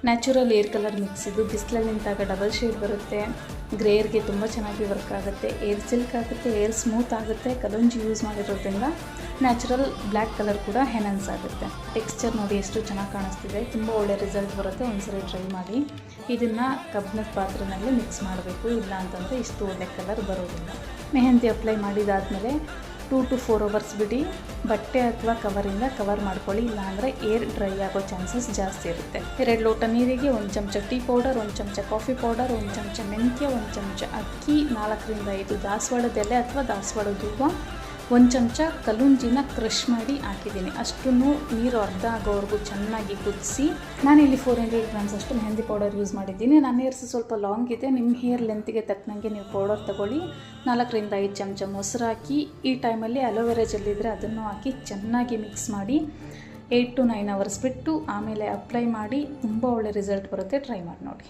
Natural air colour mix ಇದು. ಬಿಸಿಲಲ್ಲಿ ನಿಂತಾಗ ಡಬಲ್ ಶೇಡ್ ಬರುತ್ತೆ. ಗ್ರೇರ್ಗೆ ತುಂಬ ಚೆನ್ನಾಗಿ ವರ್ಕ್ ಆಗುತ್ತೆ. ಏರ್ ಸಿಲ್ಕ್ ಆಗುತ್ತೆ, ಏರ್ ಸ್ಮೂತ್ ಆಗುತ್ತೆ. ಕಲಂಜಿ ಯೂಸ್ ಮಾಡಿರೋದ್ರಿಂದ ನ್ಯಾಚುರಲ್ ಬ್ಲ್ಯಾಕ್ ಕಲರ್ ಕೂಡ ಎನ್ಹಾನ್ಸ್ ಆಗುತ್ತೆ. ಟೆಕ್ಸ್ಚರ್ ನೋಡಿ ಎಷ್ಟು ಚೆನ್ನಾಗಿ ಕಾಣಿಸ್ತಿದೆ. ತುಂಬ ಒಳ್ಳೆ ರಿಸಲ್ಟ್ ಬರುತ್ತೆ. ಒಂದ್ಸರಿ ಟ್ರೈ ಮಾಡಿ. ಇದನ್ನು ಕಬ್ಬಿಣದ ಪಾತ್ರೆಯಲ್ಲಿ ಮಿಕ್ಸ್ ಮಾಡಬೇಕು, ಇಲ್ಲ ಅಂತಂದರೆ ಇಷ್ಟು ಒಳ್ಳೆ ಕಲರ್ ಬರೋದಿಲ್ಲ. ಮೆಹಂದಿ ಅಪ್ಲೈ ಮಾಡಿದಾದಮೇಲೆ 2 to 4 hours ಬಿಡಿ. ಬಟ್ಟೆ ಅಥವಾ ಕವರಿಂದ ಕವರ್ ಮಾಡ್ಕೊಳ್ಳಿ, ಇಲ್ಲಾಂದರೆ ಏರ್ ಡ್ರೈ ಆಗೋ ಚಾನ್ಸಸ್ ಜಾಸ್ತಿ ಇರುತ್ತೆ. 2 ಲೋಟ ನೀರಿಗೆ 1 ಚಮಚ ಟೀ ಪೌಡರ್, 1 ಚಮಚ ಕಾಫಿ ಪೌಡರ್, 1 ಚಮಚ ಮೆಂತ್ಯ, 1 ಚಮಚ ಅಕ್ಕಿ, 4 ರಿಂದ 5 ದಾಸವಾಳದ ಎಲೆ ಅಥವಾ ದಾಸವಾಳದ ಹೂವು, 1 ಚಮಚ ಕಲುಂಜಿನ ಕ್ರಷ್ ಮಾಡಿ ಹಾಕಿದ್ದೀನಿ. ಅಷ್ಟನ್ನು ನೀರು ಅರ್ಧ ಆಗೋವರೆಗೂ ಚೆನ್ನಾಗಿ ಕುದಿಸಿ. ನಾನಿಲ್ಲಿ 400 grams ಅಷ್ಟು ಮೆಹಂದಿ ಪೌಡರ್ ಯೂಸ್ ಮಾಡಿದ್ದೀನಿ. ನನ್ನ ಹೇರ್ಸ್ ಸ್ವಲ್ಪ ಲಾಂಗ್ ಇದೆ. ನಿಮ್ಮ ಹೇರ್ ಲೆಂತ್ಗೆ ತಕ್ಕನಂಗೆ ನೀವು ಪೌಡರ್ ತೊಗೊಳ್ಳಿ. 4 ರಿಂದ 5 ಚಮಚ ಮೊಸರು ಹಾಕಿ, ಈ ಟೈಮಲ್ಲಿ ಅಲೋವೆರಾ ಜೆಲ್ ಇದ್ದರೆ ಅದನ್ನು ಹಾಕಿ ಚೆನ್ನಾಗಿ ಮಿಕ್ಸ್ ಮಾಡಿ 8 to 9 hours ಬಿಟ್ಟು ಆಮೇಲೆ ಅಪ್ಲೈ ಮಾಡಿ. ತುಂಬ ಒಳ್ಳೆ ರಿಸಲ್ಟ್ ಬರುತ್ತೆ. ಟ್ರೈ ಮಾಡಿ ನೋಡಿ.